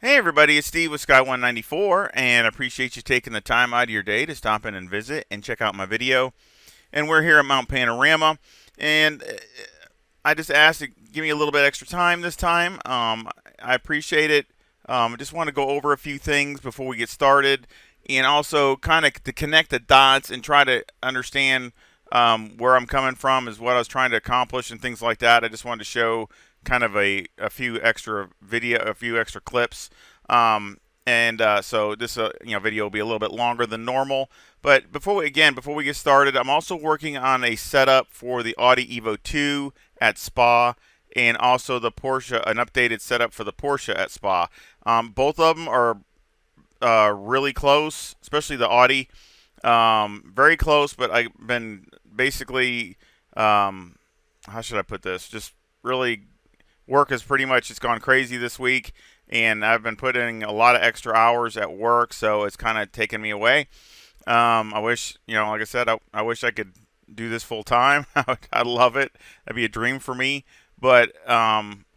Hey everybody, it's Steve with Sky194, and I appreciate you taking the time out of your day to stop in and visit and check out my video. And we're here at Mount Panorama, and I just asked to give me a little bit extra time this time. I appreciate it. I just want to go over a few things before we get started, and also kind of to connect the dots and try to understand where I'm coming from, is what I was trying to accomplish and things like that. I just wanted to show kind of a few extra a few extra clips. So this video will be a little bit longer than normal. But before we get started, I'm also working on a setup for the Audi EVO 2 at Spa, and also the Porsche, an updated setup for the Porsche at Spa. Both of them are really close, especially the Audi. Very close, but I've been basically, how should I put this? Just really work has pretty much just gone crazy this week, and I've been putting a lot of extra hours at work, so it's kind of taken me away. I wish, like I said, I wish I could do this full time. I'd love it. That'd be a dream for me. But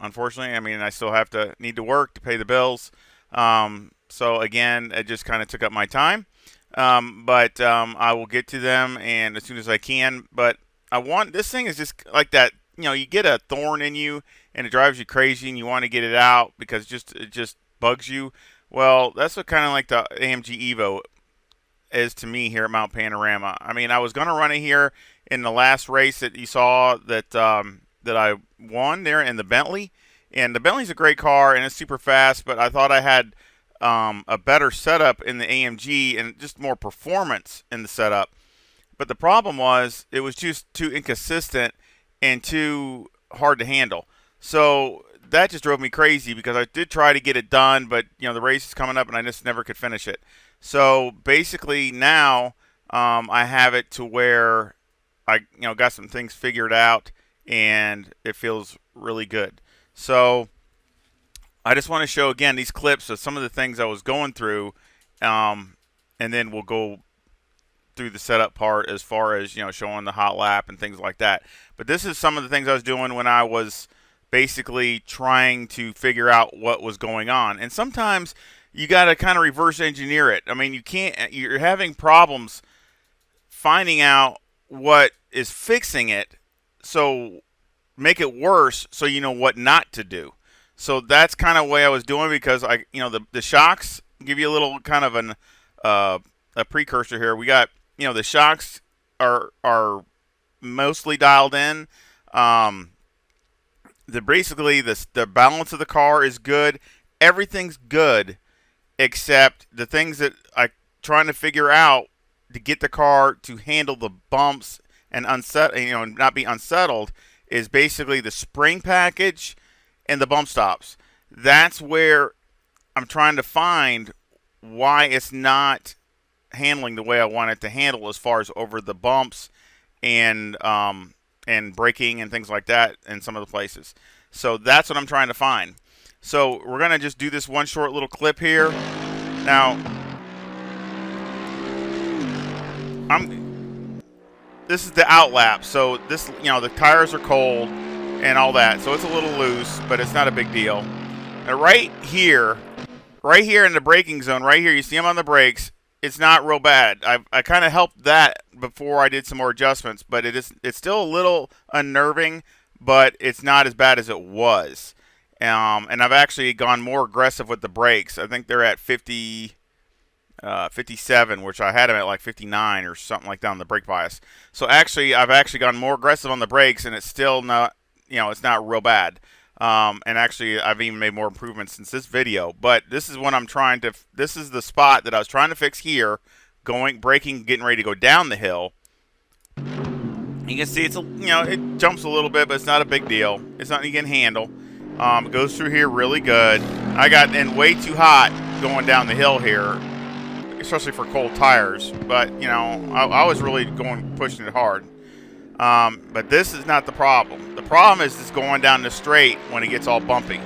unfortunately, I mean, I still need to work to pay the bills. So again, it just kind of took up my time. But I will get to them and as soon as I can. But this thing is just like that. You get a thorn in you and it drives you crazy, and you want to get it out because it just bugs you. Well, that's what kind of like the AMG EVO is to me here at Mount Panorama. I mean, I was going to run it here in the last race that you saw that I won there in the Bentley. And the Bentley's a great car and it's super fast, but I thought I had a better setup in the AMG and just more performance in the setup. But the problem was it was just too inconsistent and too hard to handle. So that just drove me crazy because I did try to get it done, but the race is coming up and I just never could finish it. So basically now I have it to where I got some things figured out and it feels really good. So I just want to show again these clips of some of the things I was going through, and then we'll go through the setup part as far as showing the hot lap and things like that. But this is some of the things I was doing when I was basically trying to figure out what was going on. And sometimes you got to kind of reverse engineer it. I mean, you're having problems finding out what is fixing it, so make it worse so you know what not to do. So that's kind of the way I was doing, because the shocks give you a little kind of a precursor here. We got the shocks are mostly dialed in. Basically the balance of the car is good. Everything's good except the things that I trying to figure out to get the car to handle the bumps and not be unsettled is basically the spring package and the bump stops. That's where I'm trying to find why it's not handling the way I want it to handle as far as over the bumps and braking and things like that in some of the places. So that's what I'm trying to find. So we're going to just do this one short little clip here. Now, this is the outlap. So this, the tires are cold and all that. So it's a little loose, but it's not a big deal. Now right here in the braking zone, right here, you see them on the brakes. It's not real bad. I kind of helped that before I did some more adjustments, but it's still a little unnerving, but it's not as bad as it was. And I've actually gone more aggressive with the brakes. I think they're at 57, which I had them at like 59 or something like that on the brake bias. So I've actually gone more aggressive on the brakes, and it's still not, it's not real bad. And actually, I've even made more improvements since this video. But this is what this is the spot that I was trying to fix here, braking, getting ready to go down the hill. You can see it jumps a little bit, but it's not a big deal. It's something you can handle. It goes through here really good. I got in way too hot going down the hill here, especially for cold tires. But, I was really pushing it hard. But this is not the problem. The problem is going down the straight when it gets all bumpy.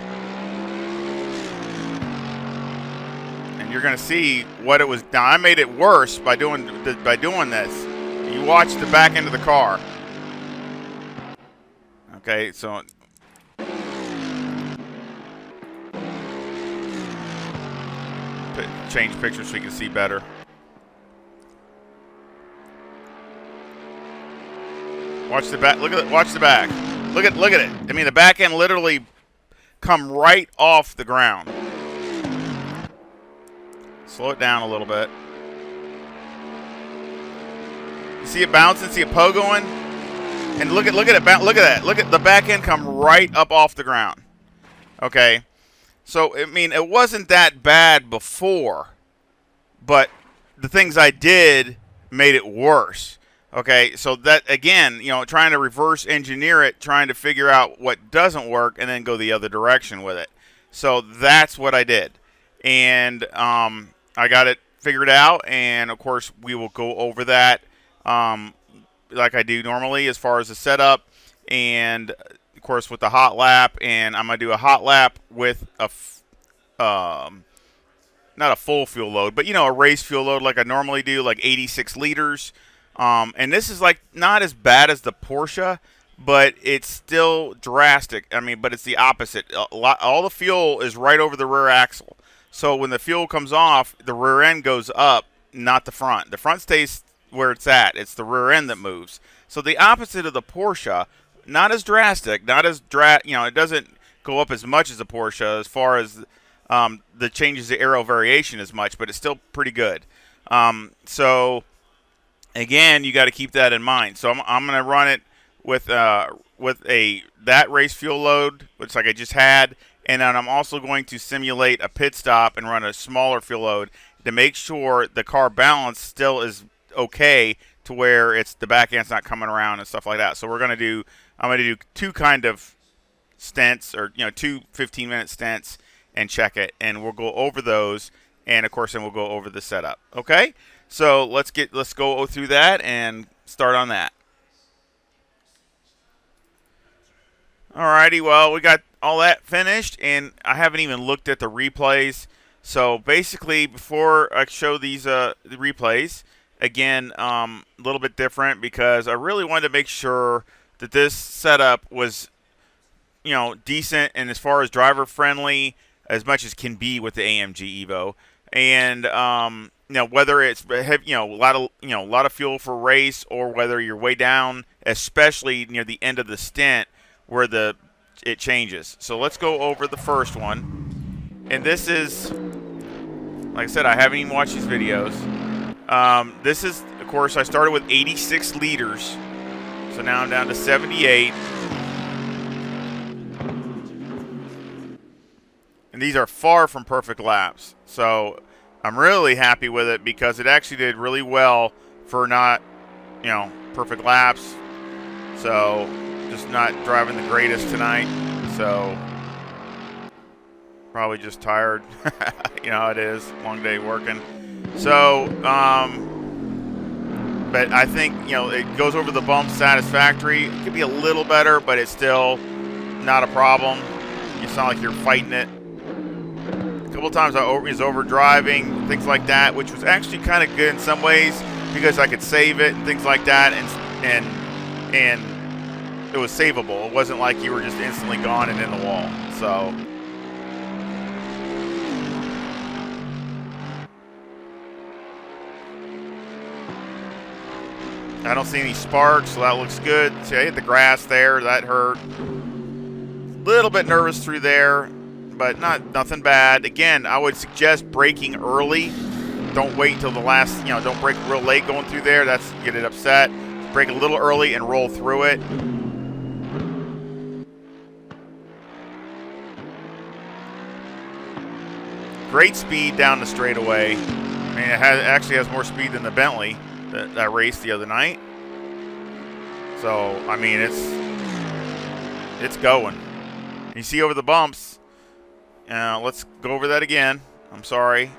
And you're going to see what it was. Now, I made it worse by doing this. You watch the back end of the car. Okay, so change pictures so you can see better. Watch the back. Look at it. Watch the back. Look at it. I mean, the back end literally come right off the ground. Slow it down a little bit. You see it bouncing? See it pogoing? And look at it. Look at that. Look at the back end come right up off the ground. Okay. So I mean, it wasn't that bad before, but the things I did made it worse. Okay, so that, again, trying to reverse engineer it, trying to figure out what doesn't work, and then go the other direction with it. So that's what I did. And I got it figured out, and, of course, we will go over that like I do normally as far as the setup, and, of course, with the hot lap. And I'm going to do a hot lap with not a full fuel load, but, a race fuel load like I normally do, like 86 liters. And this is like not as bad as the Porsche, but it's still drastic. I mean, but it's the opposite. All the fuel is right over the rear axle. So when the fuel comes off, the rear end goes up, not the front. The front stays where it's at. It's the rear end that moves. So the opposite of the Porsche, not as drastic, it doesn't go up as much as the Porsche as far as the changes the aero variation as much, but it's still pretty good. So again, you got to keep that in mind. So I'm going to run it with that race fuel load, which like I just had, and then I'm also going to simulate a pit stop and run a smaller fuel load to make sure the car balance still is okay to where it's the back end's not coming around and stuff like that. So I'm going to do two kind of stints, or two 15-minute stints, and check it, and we'll go over those, and of course then we'll go over the setup. Okay? So let's go through that and start on that. Alrighty, well, we got all that finished, and I haven't even looked at the replays. So basically, before I show these the replays, again, a little bit different because I really wanted to make sure that this setup was, decent and as far as driver friendly as much as can be with the AMG EVO, and whether it's a lot of fuel for race, or whether you're way down, especially near the end of the stint where it changes. So let's go over the first one, and this is, like I said, I haven't even watched these videos. This is, of course, I started with 86 liters, so now I'm down to 78. And these are far from perfect laps. So I'm really happy with it because it actually did really well for not, perfect laps. So just not driving the greatest tonight. So probably just tired. It is long day working. So, but I think, it goes over the bump satisfactory. It could be a little better, but it's still not a problem. It's not like you're fighting it. A couple times I was over driving, things like that, which was actually kind of good in some ways because I could save it and things like that, and it was savable. It wasn't like you were just instantly gone and in the wall. So I don't see any sparks, so that looks good. See, I hit the grass there. That hurt. Little bit nervous through there, but nothing bad. Again, I would suggest braking early. Don't wait until the last, don't brake real late going through there. That's get it upset. Brake a little early and roll through it. Great speed down the straightaway. I mean, it actually has more speed than the Bentley that I raced the other night. So, I mean, it's going. You see over the bumps. Let's go over that again. I'm sorry.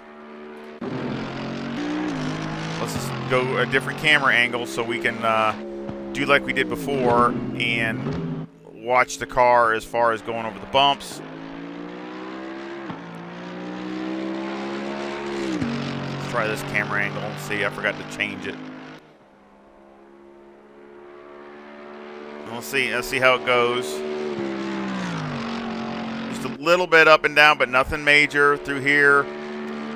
Let's just go a different camera angle so we can do like we did before and watch the car as far as going over the bumps. Let's try this camera angle and see. I forgot to change it. Let's see how it goes. Just a little bit up and down, but nothing major through here.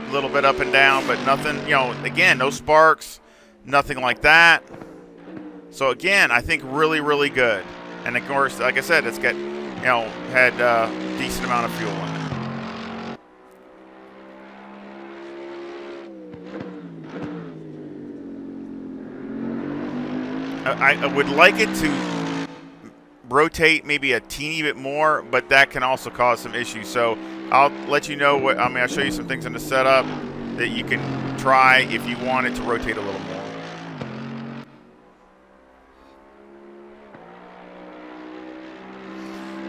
a little bit up and down, but nothing, you know, again, no sparks, nothing like that. So again, I think really, really good. And of course, like I said, it's got, you know, had a decent amount of fuel in it. I would like it to rotate maybe a teeny bit more, but that can also cause some issues. So I'll let you know what, I mean, I'll show you some things in the setup that you can try if you want it to rotate a little more.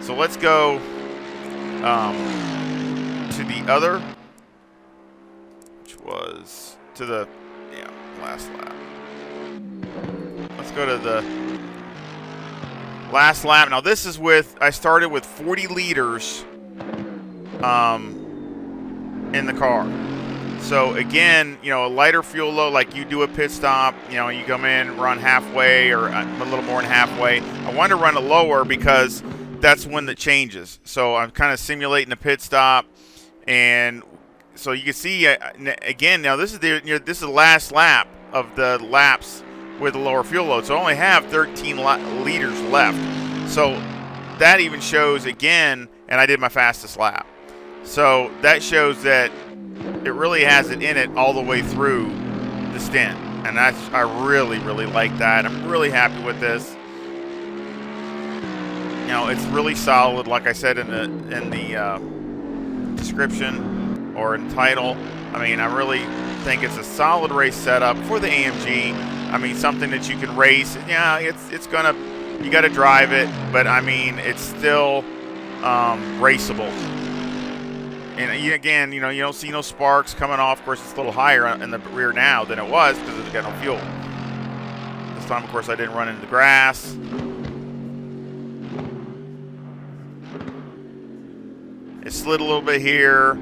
So let's go to the other, which was to the last lap. Let's go to the last lap. Now this is with, I started with 40 liters in the car. So again, you know, a lighter fuel load, like you do a pit stop, you know, you come in, run halfway or a little more than halfway. I wanted to run it lower because that's when it changes. So I'm kind of simulating the pit stop, and so you can see again. Now this is the last lap of the laps with the lower fuel load. So I only have 13 liters left. So that even shows again, and I did my fastest lap. So that shows that it really has it in it all the way through the stint, and I really, really like that. I'm really happy with this. You know, it's really solid, like I said in the description or in title. I mean, I really think it's a solid race setup for the AMG. I mean, something that you can race. Yeah, it's gonna, you got to drive it, but I mean, it's still raceable. And again, you know, you don't see no sparks coming off. Of course, it's a little higher in the rear now than it was because it's got no fuel. This time, of course, I didn't run into the grass. It slid a little bit here.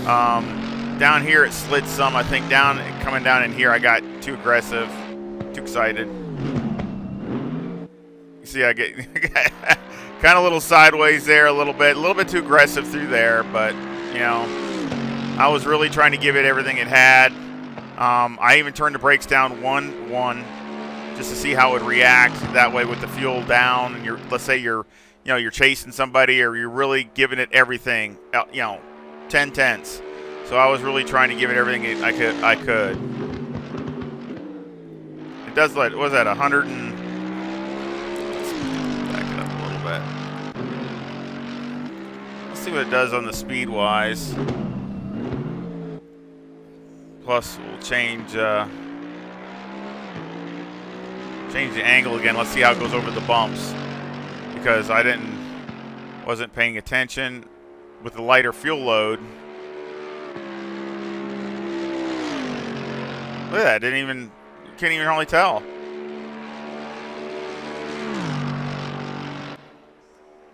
Down here, it slid some. I think coming down in here, I got too aggressive, too excited. You see, I get kind of a little sideways there, a little bit too aggressive through there, but. You know, I was really trying to give it everything it had. I even turned the brakes down one just to see how it would react. That way, with the fuel down, and let's say you're chasing somebody, or you're really giving it everything. 10 tenths. So I was really trying to give it everything I could. It does what was that 100 and? Let's back it up a little bit. See what it does on the speed wise. Plus we'll change the angle again. Let's see how it goes over the bumps, because I wasn't paying attention with the lighter fuel load. Look at that, can't even hardly tell.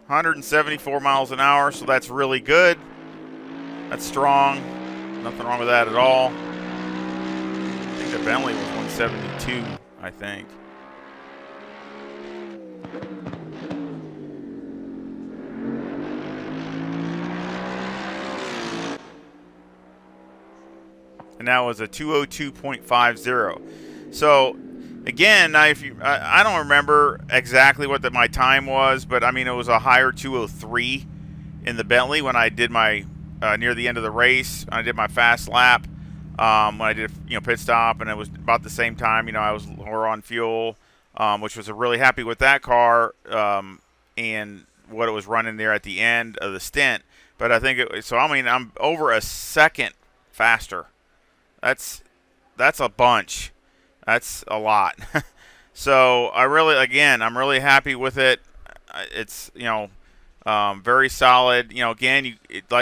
174 miles an hour, so that's really good. That's strong. Nothing wrong with that at all. I think the Bentley was 172, I think. And that was a 202.50. So again, now I don't remember exactly what my time was, but I mean, it was a higher 203 in the Bentley when I did my near the end of the race. I did my fast lap when I did pit stop, and it was about the same time. I was lower on fuel, which was really happy with that car and what it was running there at the end of the stint. But I think I'm over a second faster. That's a bunch. That's a lot. So I'm really happy with it. It's, very solid. Again, AMG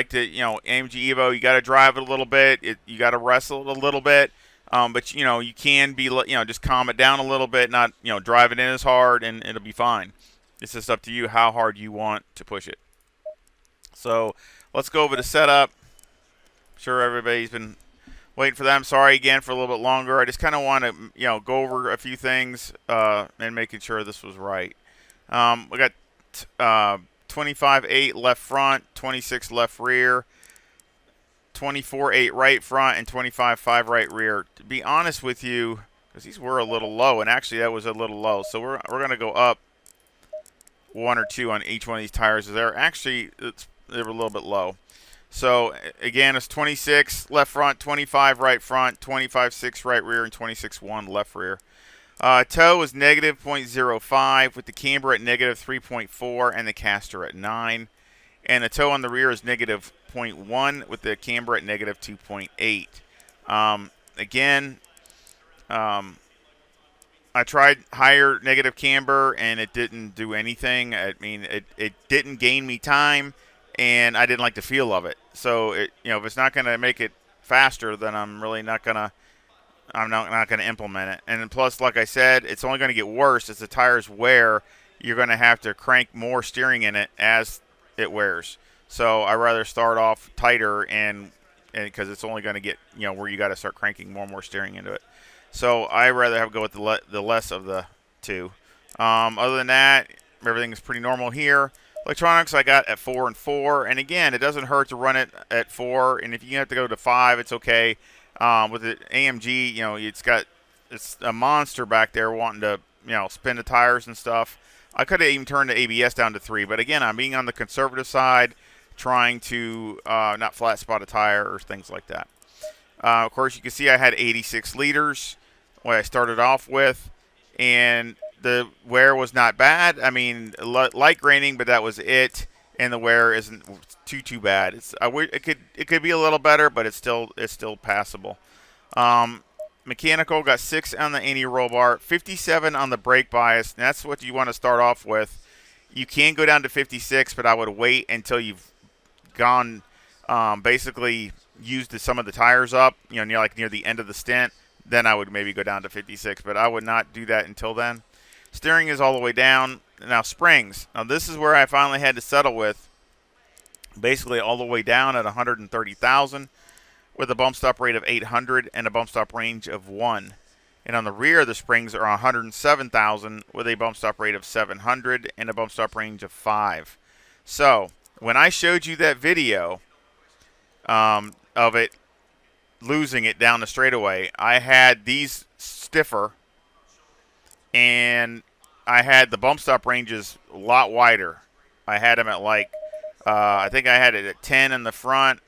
EVO, you got to drive it a little bit. You got to wrestle it a little bit. But, you can be, just calm it down a little bit, not, drive it in as hard, and it'll be fine. It's just up to you how hard you want to push it. So let's go over the setup. I'm sure everybody's been waiting for that. I'm sorry again for a little bit longer. I just kind of want to, go over a few things and making sure this was right. We got 25.8 left front, 26 left rear, 24.8 right front and 25.5 right rear. To be honest with you, because these were a little low, and actually that was a little low. So we're going to go up 1 or 2 on each one of these tires. They were a little bit low. So again, it's 26 left front, 25 right front, 25.6 right rear, and 26.1 left rear. Toe is negative 0.05 with the camber at negative 3.4 and the caster at 9. And the toe on the rear is negative 0.1 with the camber at negative 2.8. Again, I tried higher negative camber and it didn't do anything. I mean, it didn't gain me time, and I didn't like the feel of it. So if it's not going to make it faster, then I'm really not going to. I'm not going to implement it. And plus, like I said, it's only going to get worse as the tires wear. You're going to have to crank more steering in it as it wears. So I rather start off tighter and because it's only going to get where you got to start cranking more and more steering into it. So I rather go with the less of the two. Other than that, everything is pretty normal here. Electronics I got at 4 and 4, and again, it doesn't hurt to run it at 4. And if you have to go to 5, it's okay. With the AMG, it's a monster back there wanting to spin the tires and stuff. I could have even turned the ABS down to 3, but again, I'm being on the conservative side, trying to not flat spot a tire or things like that. Of course, you can see I had 86 liters, what I started off with, and the wear was not bad. I mean, light graining, but that was it, and the wear isn't too bad. It could be a little better, but it's still passable. Mechanical got 6 on the anti-roll bar, 57 on the brake bias, and that's what you want to start off with. You can go down to 56, but I would wait until you've gone basically used some of the tires up, near the end of the stint. Then I would maybe go down to 56, but I would not do that until then. Steering is all the way down. Now springs. Now this is where I finally had to settle with, basically all the way down at 130,000 with a bump stop rate of 800 and a bump stop range of 1. And on the rear, the springs are 107,000 with a bump stop rate of 700 and a bump stop range of 5. So when I showed you that video of it losing it down the straightaway, I had these stiffer, and I had the bump stop ranges a lot wider. I had them at I think I had it at 10 in the front,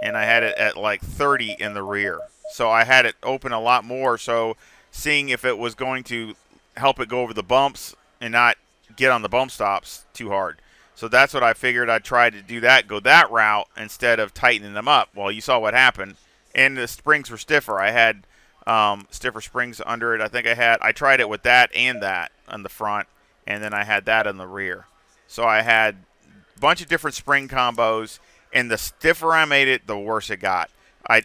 and I had it at 30 in the rear. So I had it open a lot more, so seeing if it was going to help it go over the bumps and not get on the bump stops too hard. So that's what I figured. I'd try to do that, go that route instead of tightening them up. Well, you saw what happened. And the springs were stiffer. I had stiffer springs under it. I tried it with that and that on the front, and then I had that on the rear. So I had a bunch of different spring combos, and the stiffer I made it, the worse it got. I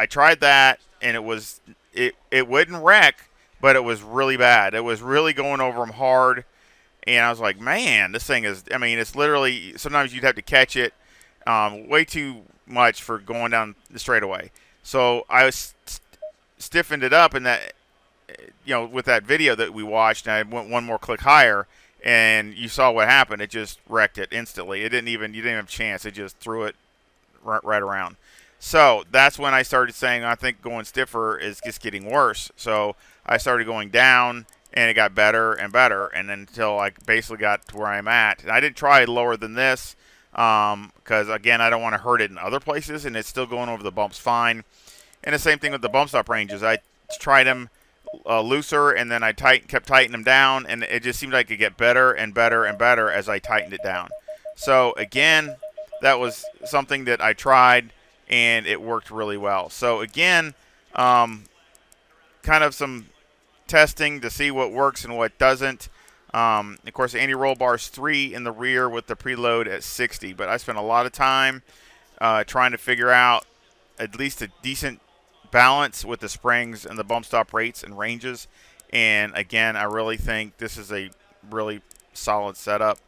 tried that, and it wouldn't wreck, but it was really bad. It was really going over them hard, and I was like, man, this thing is, it's literally, sometimes you'd have to catch it way too much for going down the straightaway. So I stiffened it up, and that, with that video that we watched, and I went one more click higher, and you saw what happened. It just wrecked it instantly. You didn't even have a chance. It just threw it right around. So that's when I started saying, I think going stiffer is just getting worse. So I started going down, and it got better and better, and until I basically got to where I'm at. And I didn't try lower than this because, again, I don't want to hurt it in other places, and it's still going over the bumps fine. And the same thing with the bump stop ranges. I tried them looser, and then I kept tightening them down, and it just seemed like it could get better and better and better as I tightened it down. So, again, that was something that I tried, and it worked really well. So, again, kind of some testing to see what works and what doesn't. Of course, the anti-roll bar is 3 in the rear with the preload at 60, but I spent a lot of time trying to figure out at least a decent balance with the springs and the bump stop rates and ranges. And again, I really think this is a really solid setup.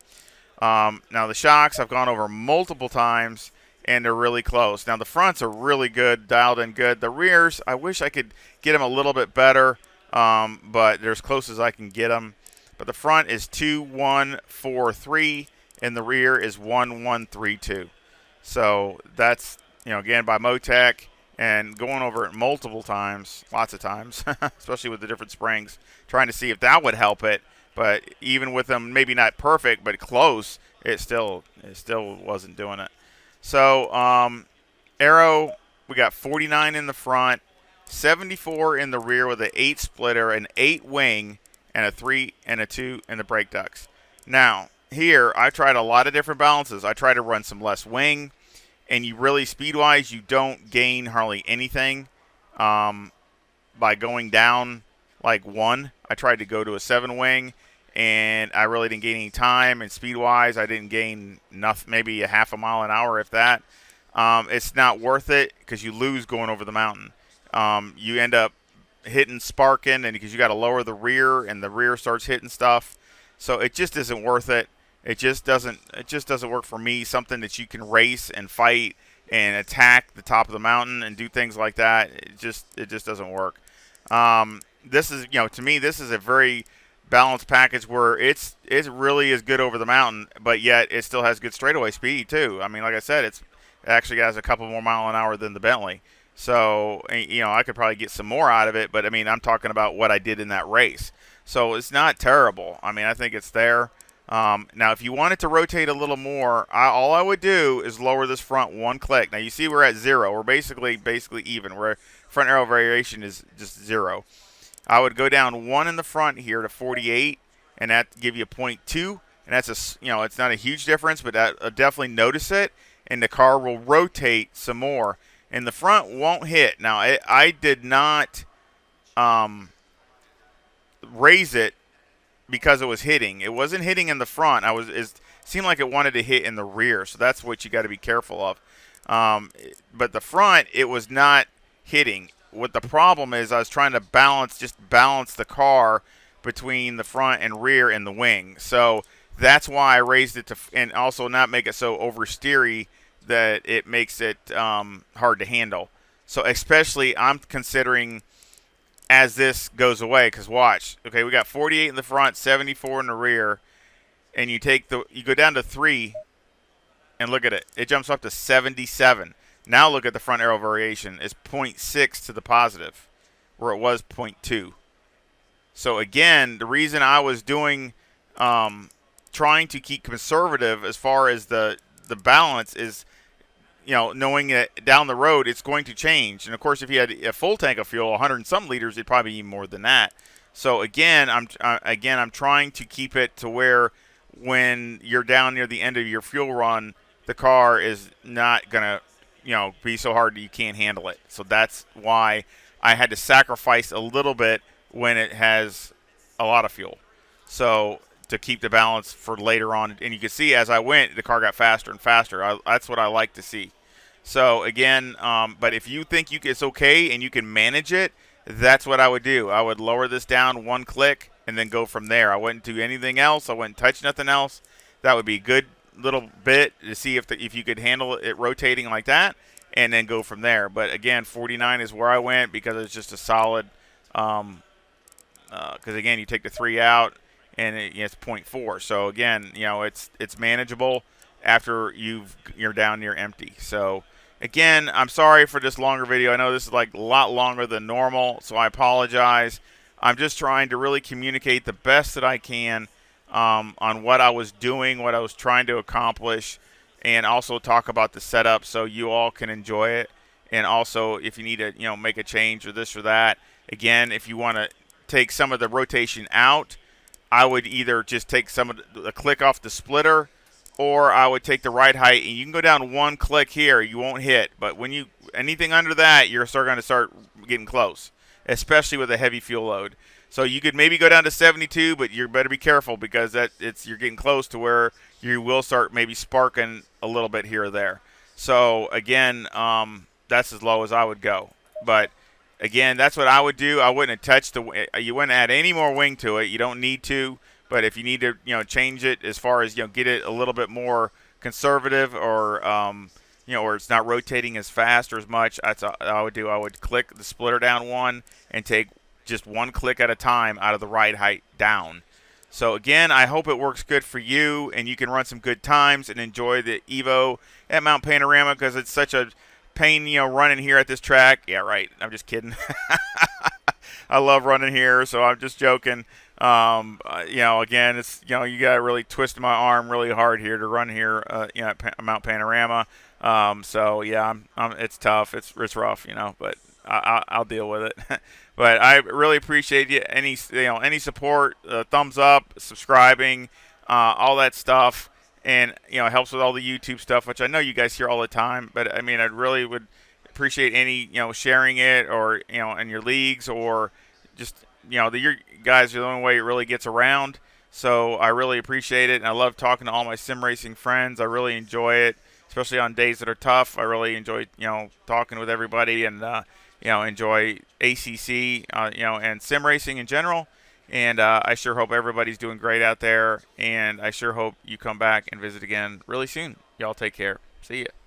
Now the shocks I've gone over multiple times, and they're really close. Now the fronts are really good, dialed in good. The rears, I wish I could get them a little bit better, but they're as close as I can get them. But the front is 2-1-4-3, and the rear is 1-1-3-2. So that's again by Motec, and going over it multiple times, lots of times, especially with the different springs, trying to see if that would help it. But even with them, maybe not perfect, but close, it still wasn't doing it. So aero, we got 49 in the front, 74 in the rear with an 8 splitter, an 8 wing, and a 3 and a 2 in the brake ducts. Now here, I tried a lot of different balances. I tried to run some less wing, and you really, speed-wise, you don't gain hardly anything by going down like 1. I tried to go to a 7 wing, and I really didn't gain any time. And speed-wise, I didn't gain nothing, maybe a half a mile an hour, if that. It's not worth it because you lose going over the mountain. You end up hitting, sparking, and because you got to lower the rear, and the rear starts hitting stuff. So it just isn't worth it. It just doesn't work for me. Something that you can race and fight and attack the top of the mountain and do things like that. It just doesn't work. This is, to me, this is a very balanced package where it really is good over the mountain, but yet it still has good straightaway speed too. I mean, like I said, it actually has a couple more mile an hour than the Bentley. So, I could probably get some more out of it, but I mean, I'm talking about what I did in that race. So it's not terrible. I mean, I think it's there. Now, if you wanted to rotate a little more, all I would do is lower this front 1 click. Now, you see we're at 0. We're basically even. Where front aero variation is just 0. I would go down 1 in the front here to 48, and that give you a 0.2. And that's it's not a huge difference, but that definitely notice it, and the car will rotate some more. And the front won't hit. Now, I did not raise it because it was hitting. It wasn't hitting in the front. It seemed like it wanted to hit in the rear, so that's what you got to be careful of. But the front, it was not hitting. What the problem is, I was trying to balance the car between the front and rear and the wing. So that's why I raised it and also not make it so oversteery that it makes it hard to handle. So especially, I'm considering as this goes away, because watch, okay, we got 48 in the front, 74 in the rear, and you go down to 3, and look at it. It jumps up to 77. Now look at the front aero variation. It's 0.6 to the positive, where it was 0.2. So again, the reason I was doing, trying to keep conservative as far as the balance is, knowing that down the road it's going to change. And of course, if you had a full tank of fuel, 100 and some liters, it'd probably be more than that. So again, I'm trying to keep it to where when you're down near the end of your fuel run, the car is not gonna, be so hard that you can't handle it. So that's why I had to sacrifice a little bit when it has a lot of fuel. So to keep the balance for later on, and you can see as I went, the car got faster and faster. That's what I like to see. So again, but if you think it's okay and you can manage it, that's what I would do. I would lower this down 1 click and then go from there. I wouldn't do anything else. I wouldn't touch nothing else. That would be a good little bit to see if you could handle it rotating like that, and then go from there. But again, 49 is where I went because it's just a solid. Because again, you take the 3 out, and it's 0.4. So again, it's manageable after you're down near empty. So again, I'm sorry for this longer video. I know this is like a lot longer than normal, so I apologize. I'm just trying to really communicate the best that I can on what I was doing, what I was trying to accomplish, and also talk about the setup so you all can enjoy it. And also, if you need to, make a change or this or that, again, if you want to take some of the rotation out, I would either just take some of the click off the splitter, or I would take the ride height, and you can go down 1 click here. You won't hit, but when anything under that, you're going to start getting close, especially with a heavy fuel load. So you could maybe go down to 72, but you better be careful because you're getting close to where you will start maybe sparking a little bit here or there. So again, that's as low as I would go. But again, that's what I would do. I wouldn't have touched you wouldn't add any more wing to it. You don't need to. But if you need to, change it as far as, get it a little bit more conservative, or, or it's not rotating as fast or as much, that's what I would do. I would click the splitter down 1 and take just 1 click at a time out of the ride height down. So again, I hope it works good for you and you can run some good times and enjoy the EVO at Mount Panorama, because it's such a pain, running here at this track. Yeah, right. I'm just kidding. I love running here, so I'm just joking. Again, it's you got to really twist my arm really hard here to run here. At Mount Panorama. So yeah, it's tough. It's rough, but I'll deal with it. But I really appreciate you any support, thumbs up, subscribing, all that stuff, and it helps with all the YouTube stuff, which I know you guys hear all the time. But I mean, I really would appreciate any sharing it, or in your leagues, or just your guys are the only way it really gets around. So I really appreciate it, and I love talking to all my sim racing friends. I really enjoy it, especially on days that are tough. I really enjoy talking with everybody, and enjoy ACC and sim racing in general. And I sure hope everybody's doing great out there, and I sure hope you come back and visit again really soon. Y'all take care. See ya.